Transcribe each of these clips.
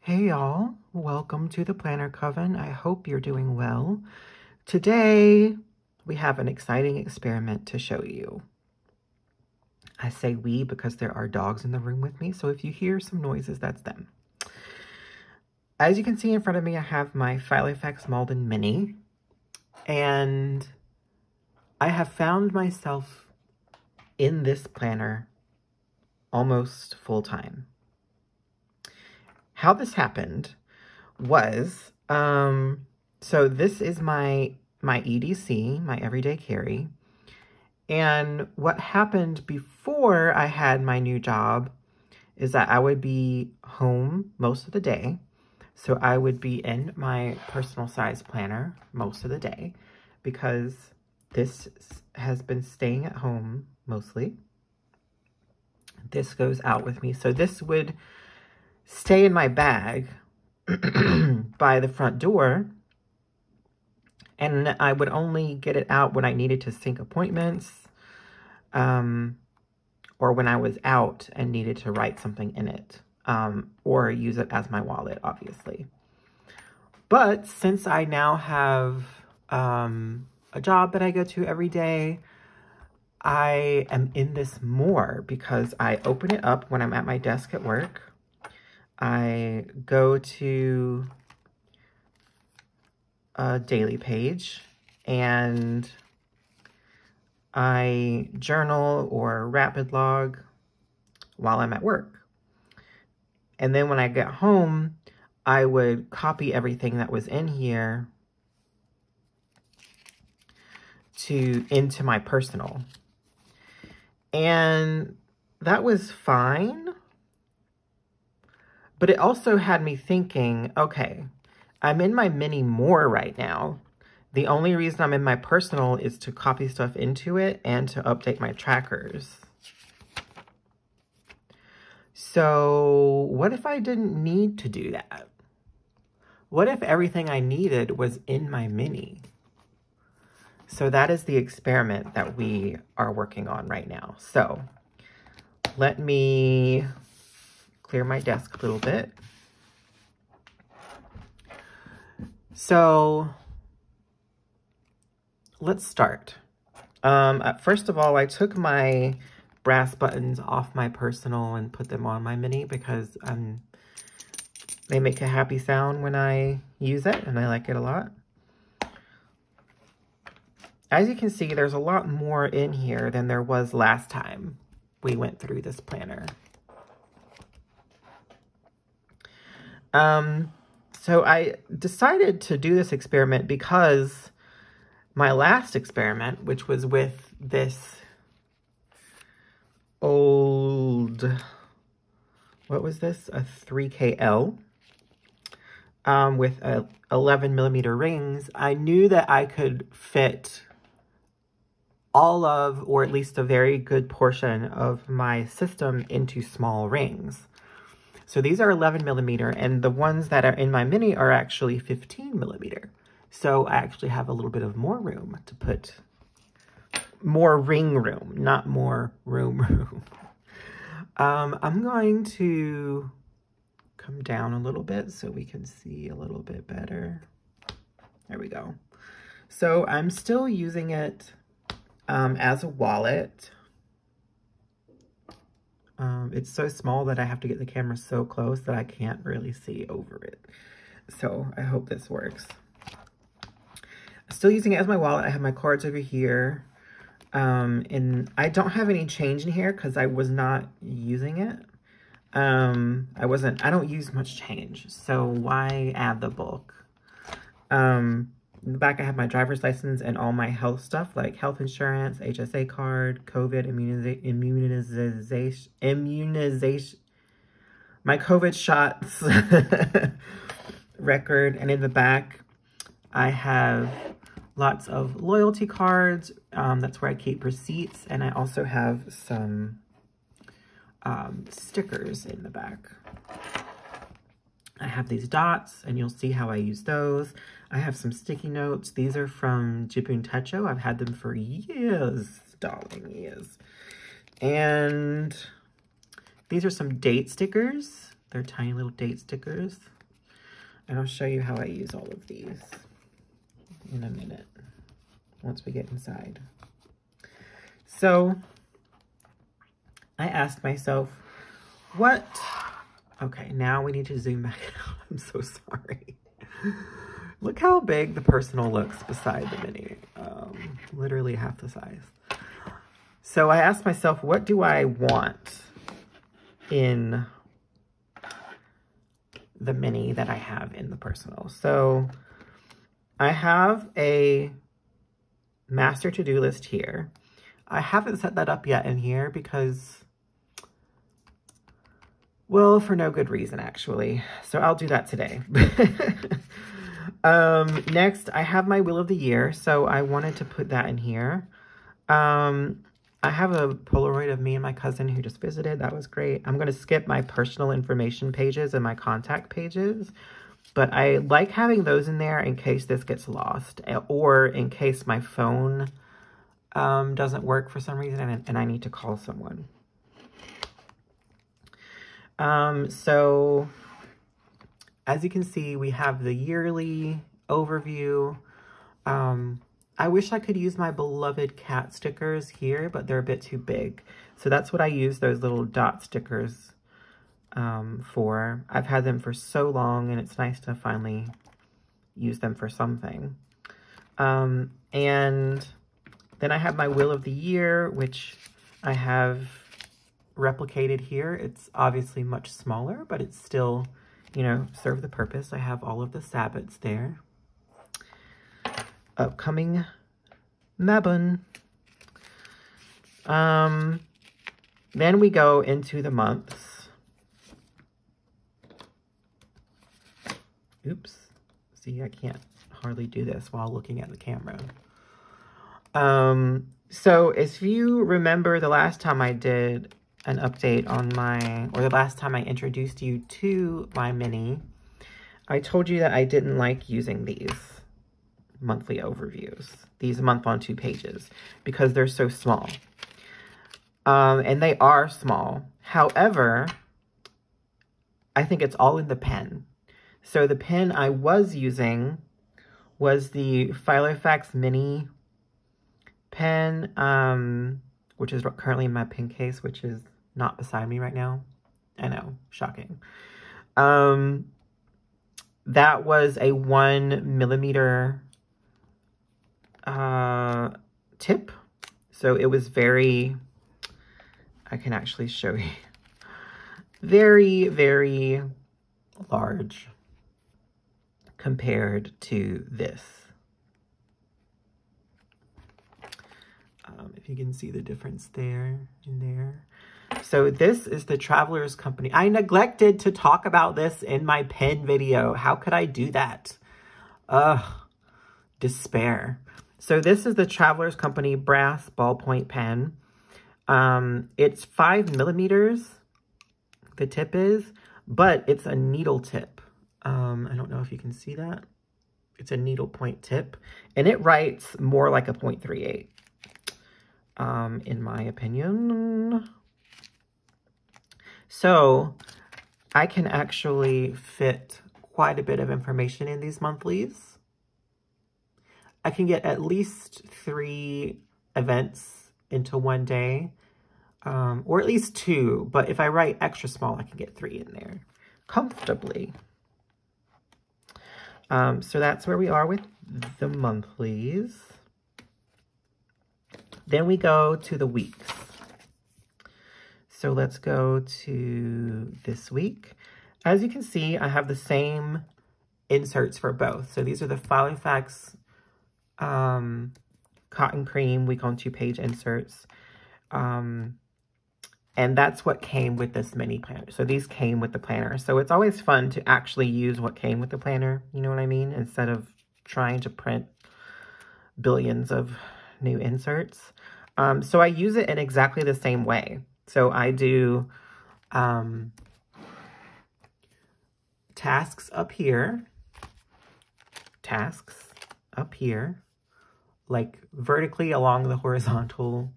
Hey y'all, welcome to the Planner Coven. I hope you're doing well. Today, we have an exciting experiment to show you. I say we because there are dogs in the room with me, so if you hear some noises, that's them. As you can see in front of me, I have my Filofax Malden Mini, and I have found myself in this planner almost full time. How this happened was, so this is my EDC, my everyday carry. And what happened before I had my new job is that I would be home most of the day. So I would be in my personal size planner most of the day because this has been staying at home mostly. This goes out with me. So this would stay in my bag by the front door, and I would only get it out when I needed to sync appointments, or when I was out and needed to write something in it, or use it as my wallet, obviously. But since I now have a job that I go to every day, I am in this more because I open it up when I'm at my desk at work. I go to a daily page and I journal or rapid log while I'm at work. And then when I get home, I would copy everything that was in here into my personal. And that was fine. But it also had me thinking, okay, I'm in my mini more right now. The only reason I'm in my personal is to copy stuff into it and to update my trackers. So what if I didn't need to do that? What if everything I needed was in my mini? So that is the experiment that we are working on right now. So let me clear my desk a little bit. So let's start. First of all, I took my brass buttons off my personal and put them on my mini because they make a happy sound when I use it, and I like it a lot. As you can see, there's a lot more in here than there was last time we went through this planner. So I decided to do this experiment because my last experiment, which was with this old, what was this? A 3KL with 11mm rings. I knew that I could fit all of, or at least a very good portion of my system into small rings. So these are 11mm, and the ones that are in my mini are actually 15mm. So I actually have a little bit of more room to put, more ring room, not more room. I'm going to come down a little bit so we can see a little bit better. There we go. So I'm still using it as a wallet. It's so small that I have to get the camera so close that I can't really see over it. So I hope this works. Still using it as my wallet. I have my cards over here. And I don't have any change in here because I was not using it. I don't use much change. So why add the bulk? In the back, I have my driver's license and all my health stuff, like health insurance, HSA card, COVID immunization, my COVID shots record. And in the back, I have lots of loyalty cards. That's where I keep receipts. And I also have some stickers in the back. I have these dots, and you'll see how I use those. I have some sticky notes. These are from Jipun Techo. I've had them for years, darling, years. And these are some date stickers. They're tiny little date stickers. And I'll show you how I use all of these in a minute, once we get inside. So I asked myself, okay, now we need to zoom back out. I'm so sorry. Look how big the personal looks beside the mini. Literally half the size. So I asked myself, what do I want in the mini that I have in the personal? So I have a master to-do list here. I haven't set that up yet in here because, well, for no good reason, actually. So I'll do that today. Next, I have my Wheel of the Year. So I wanted to put that in here. I have a Polaroid of me and my cousin who just visited. That was great. I'm going to skip my personal information pages and my contact pages. But I like having those in there in case this gets lost. Or in case my phone doesn't work for some reason and I need to call someone. So as you can see, we have the yearly overview. I wish I could use my beloved cat stickers here, but they're a bit too big. So that's what I use those little dot stickers for. I've had them for so long and it's nice to finally use them for something. And then I have my Wheel of the Year, which I have replicated here. It's obviously much smaller, but it's still, you know, serve the purpose. I have all of the Sabbats there. Upcoming Malden. Then we go into the months. Oops. See, I can't hardly do this while looking at the camera. So if you remember the last time I did an update on or the last time I introduced you to my mini, I told you that I didn't like using these monthly overviews, these month on 2 pages, because they're so small. And they are small. However, I think it's all in the pen. So the pen I was using was the Filofax mini pen, which is currently in my pen case, which is not beside me right now. I know, shocking. That was a 1mm tip. So it was very, I can actually show you, very, very large compared to this. If you can see the difference there and there. So this is the Traveler's Company. I neglected to talk about this in my pen video. How could I do that? Ugh, despair. So this is the Traveler's Company brass ballpoint pen. It's 5mm, the tip is, but it's a needle tip. I don't know if you can see that. It's a needle point tip, and it writes more like a 0.38. In my opinion. So I can actually fit quite a bit of information in these monthlies. I can get at least 3 events into one day, or at least 2, but if I write extra small, I can get 3 in there comfortably. So that's where we are with the monthlies. Then we go to the weeks. So let's go to this week. As you can see, I have the same inserts for both. So these are the Filofax cotton cream week on 2 page inserts. And that's what came with this mini planner. So these came with the planner. So it's always fun to actually use what came with the planner. You know what I mean? Instead of trying to print billions of new inserts. So I use it in exactly the same way. So I do tasks up here, like vertically along the horizontal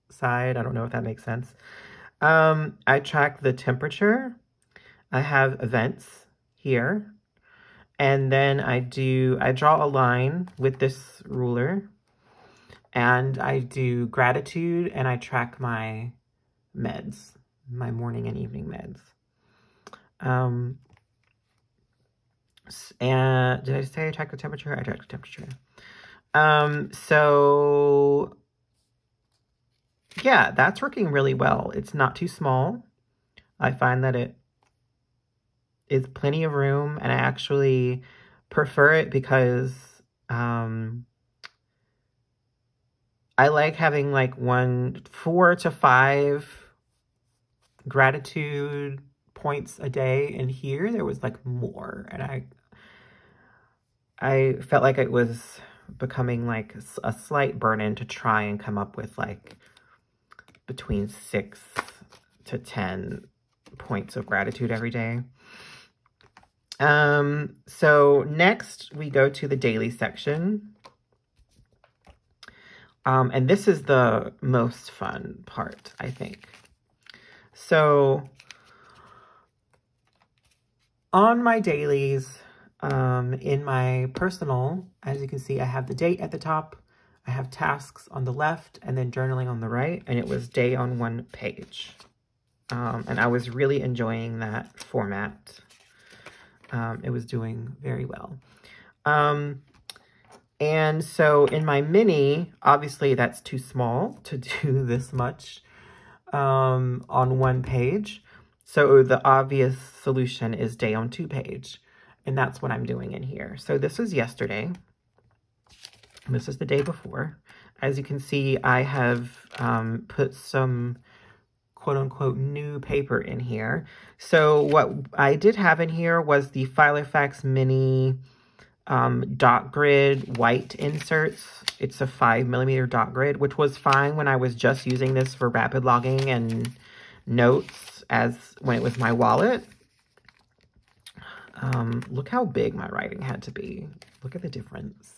side. I don't know if that makes sense. I track the temperature. I have events here. And then I draw a line with this ruler, and I do gratitude, and I track my meds, my morning and evening meds. And did I say I track the temperature? I track the temperature. So yeah, that's working really well. It's not too small. I find that it is plenty of room, and I actually prefer it because I like having like 4 to 5 gratitude points a day, and here there was like more, and I felt like it was becoming like a slight burden to try and come up with like between 6 to 10 points of gratitude every day. So next we go to the daily section. And this is the most fun part, I think. So on my dailies, in my personal, as you can see, I have the date at the top, I have tasks on the left, and then journaling on the right, and it was day on one page. And I was really enjoying that format. It was doing very well. And so in my mini, obviously that's too small to do this much on one page. So the obvious solution is day on 2 page. And that's what I'm doing in here. So this was yesterday. This is the day before. As you can see, I have put some quote-unquote new paper in here. So what I did have in here was the Filofax mini dot grid white inserts. It's a 5mm dot grid, which was fine when I was just using this for rapid logging and notes as when it was my wallet. Look how big my writing had to be. Look at the difference.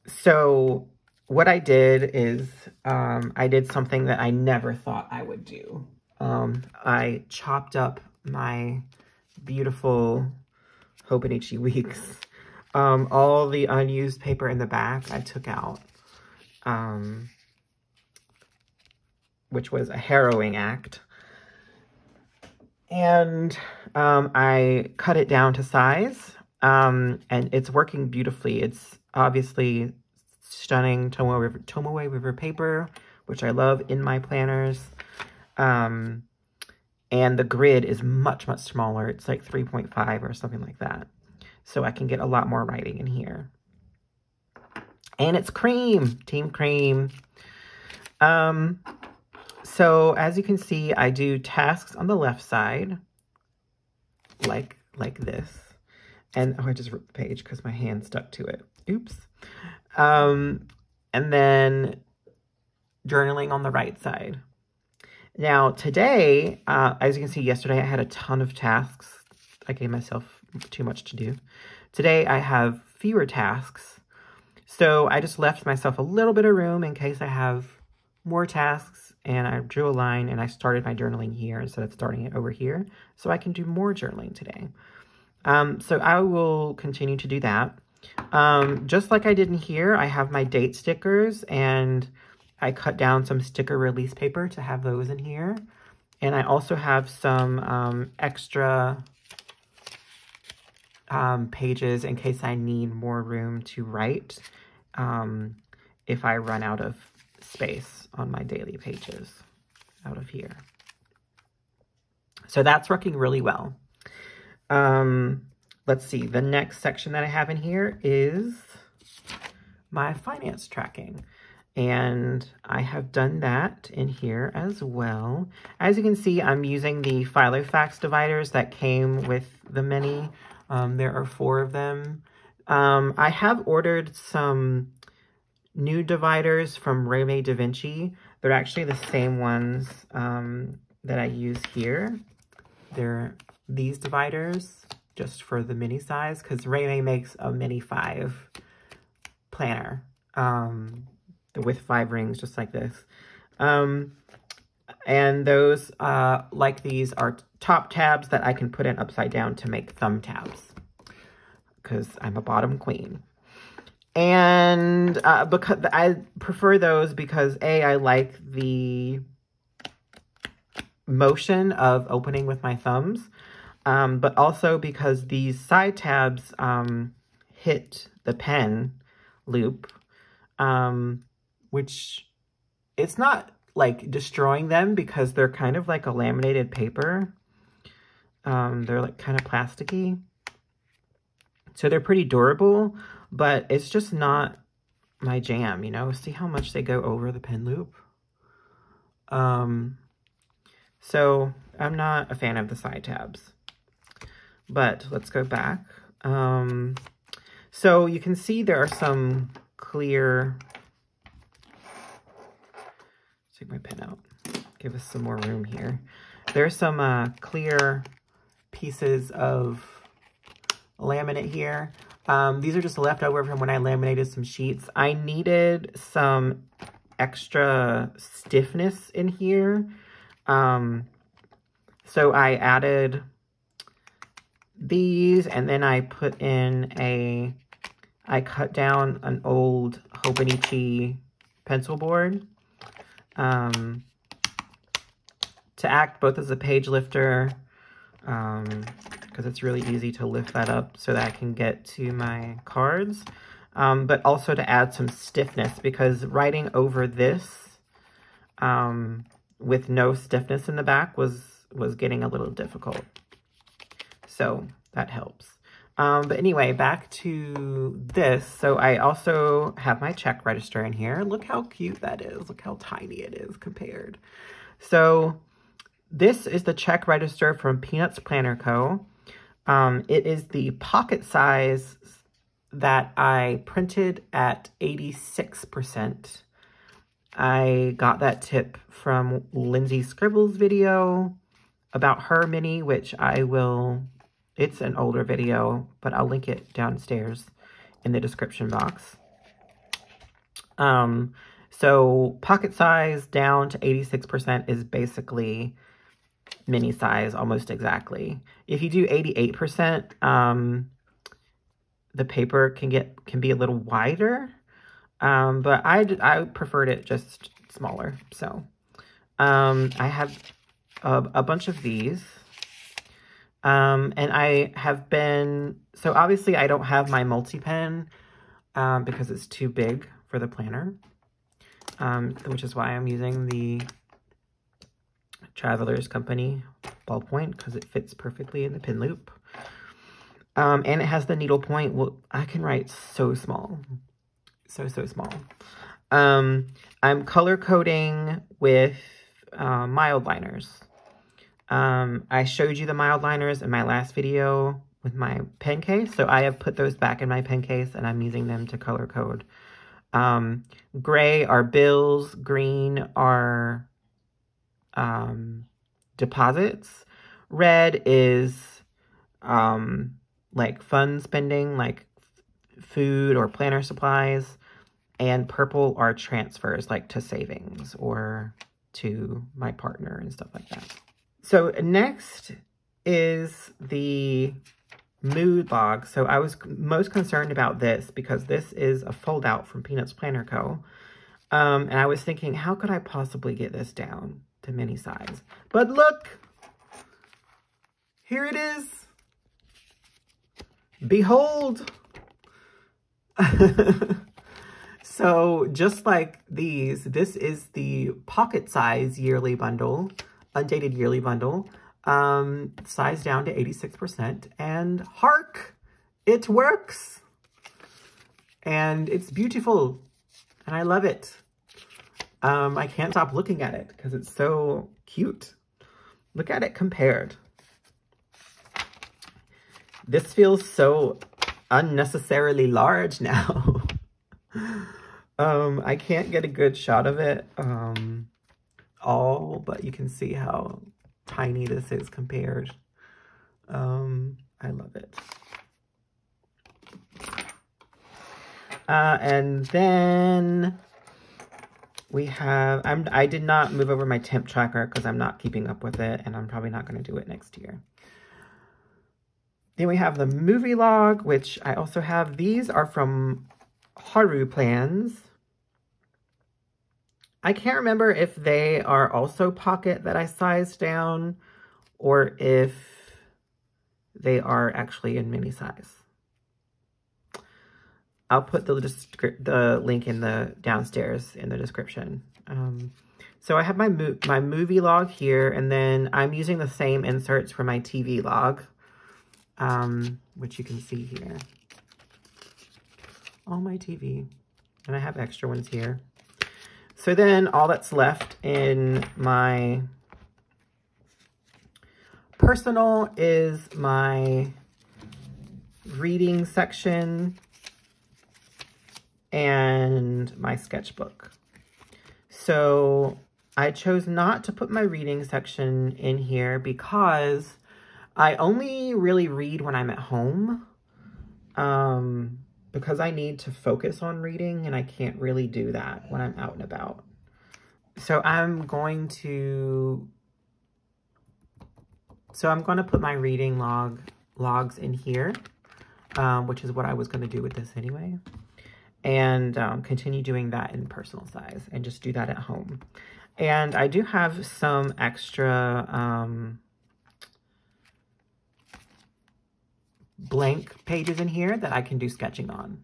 So what I did is I did something that I never thought I would do. I chopped up my beautiful Hobonichi Weeks. All the unused paper in the back I took out, which was a harrowing act. And I cut it down to size, and it's working beautifully. It's obviously stunning Tomoe River paper, which I love in my planners. And the grid is much, much smaller. It's like 3.5 or something like that. So I can get a lot more writing in here. And it's cream, Team Cream. So as you can see, I do tasks on the left side, like this. And oh, I just ripped the page because my hand stuck to it. Oops. And then journaling on the right side. Now today, as you can see, yesterday I had a ton of tasks. I gave myself too much to do. Today I have fewer tasks. So I just left myself a little bit of room in case I have more tasks, and I drew a line and I started my journaling here instead of starting it over here, so I can do more journaling today. So I will continue to do that. Just like I did in here, I have my date stickers, and I cut down some sticker release paper to have those in here. And I also have some extra pages in case I need more room to write if I run out of space on my daily pages out of here. So that's working really well. Let's see, the next section that I have in here is my finance tracking. And I have done that in here as well. As you can see, I'm using the Filofax dividers that came with the mini. There are 4 of them. I have ordered some new dividers from Reme Da Vinci. They're actually the same ones that I use here. They're these dividers, just for the mini size, because Reme makes a mini 5 planner with 5 rings, just like this. And those, like these, are top tabs that I can put in upside down to make thumb tabs, because I'm a bottom queen. And because I prefer those because, A, I like the motion of opening with my thumbs, but also because these side tabs hit the pen loop, which it's not like destroying them because they're kind of like a laminated paper. They're like kind of plasticky. So they're pretty durable, but it's just not my jam, you know? See how much they go over the pen loop? So I'm not a fan of the side tabs. But let's go back. So you can see there are some clear... Take my pen out. Give us some more room here. There's some clear pieces of laminate here. These are just leftover from when I laminated some sheets. I needed some extra stiffness in here. So I added these, and then I put in I cut down an old Hobonichi pencil board to act both as a page lifter, because it's really easy to lift that up so that I can get to my cards, but also to add some stiffness, because writing over this with no stiffness in the back was getting a little difficult. So that helps. But anyway, back to this. So I also have my check register in here. Look how cute that is. Look how tiny it is compared. So this is the check register from Peanuts Planner Co. It is the pocket size that I printed at 86%. I got that tip from Lindsay Scribble's video about her mini, which I will... It's an older video, but I'll link it downstairs in the description box. So pocket size down to 86% is basically mini size, almost exactly. If you do 88%, the paper can be a little wider, but I preferred it just smaller. So I have a bunch of these. And I have been, so obviously I don't have my multi-pen because it's too big for the planner, which is why I'm using the Traveler's Company ballpoint, because it fits perfectly in the pen loop. And it has the needle point. Well, I can write so small, so small. I'm color coding with mild liners. I showed you the mild liners in my last video with my pen case, so I have put those back in my pen case and I'm using them to color code. Gray are bills, green are deposits, red is like fun spending, like food or planner supplies, and purple are transfers, like to savings or to my partner and stuff like that. So next is the mood log. So I was most concerned about this because this is a fold out from Peanuts Planner Co. And I was thinking, how could I possibly get this down to mini size? But look, here it is. Behold. So just like these, this is the pocket size yearly bundle. Undated yearly bundle, size down to 86%, and hark, it works, and it's beautiful, and I love it. I can't stop looking at it because it's so cute. Look at it compared. This feels so unnecessarily large now. I can't get a good shot of it. But you can see how tiny this is compared. I love it. And then we have, I did not move over my temp tracker because I'm not keeping up with it, and I'm probably not going to do it next year. Then we have the movie log, which I also have. These are from Haru Plans. I can't remember if they are also pocket that I sized down or if they are actually in mini size. I'll put the link in the downstairs in the description. So I have my movie log here, and then I'm using the same inserts for my TV log, which you can see here. All my TV, and I have extra ones here. So then all that's left in my personal is my reading section and my sketchbook. So I chose not to put my reading section in here because I only really read when I'm at home, because I need to focus on reading and I can't really do that when I'm out and about. So I'm going to put my reading logs in here, which is what I was going to do with this anyway. And continue doing that in personal size and just do that at home. And I do have some extra blank pages in here that I can do sketching on.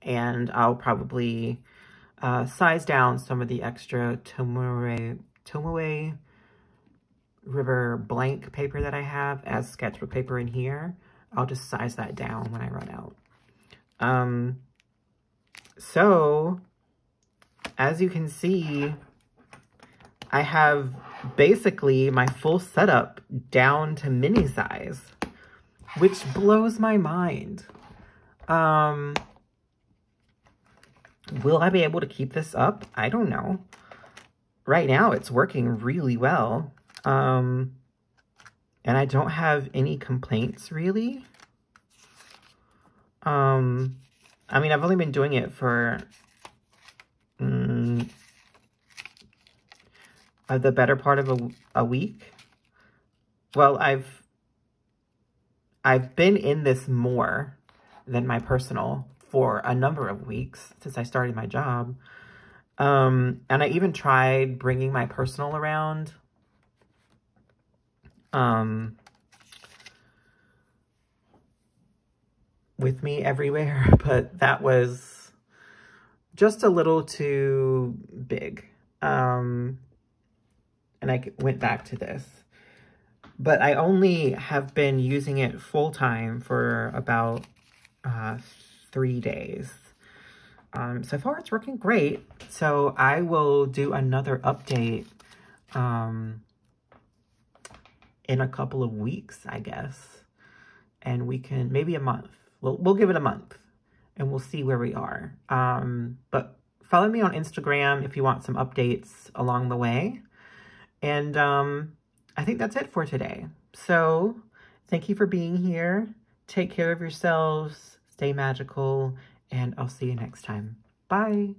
And I'll probably size down some of the extra Tomoe River blank paper that I have as sketchbook paper in here. I'll just size that down when I run out. So, as you can see, I have basically my full setup down to mini size, which blows my mind. Will I be able to keep this up? I don't know. Right now, it's working really well. And I don't have any complaints, really. I mean, I've only been doing it for the better part of a week. Well, I've been in this more than my personal for a number of weeks since I started my job. And I even tried bringing my personal around. With me everywhere, but that was just a little too big. And I went back to this. But I only have been using it full time for about 3 days. So far it's working great. So I will do another update in a couple of weeks, I guess. And we can, maybe a month. We'll give it a month and we'll see where we are. But follow me on Instagram if you want some updates along the way. And I think that's it for today. So thank you for being here. Take care of yourselves. Stay magical. And I'll see you next time. Bye.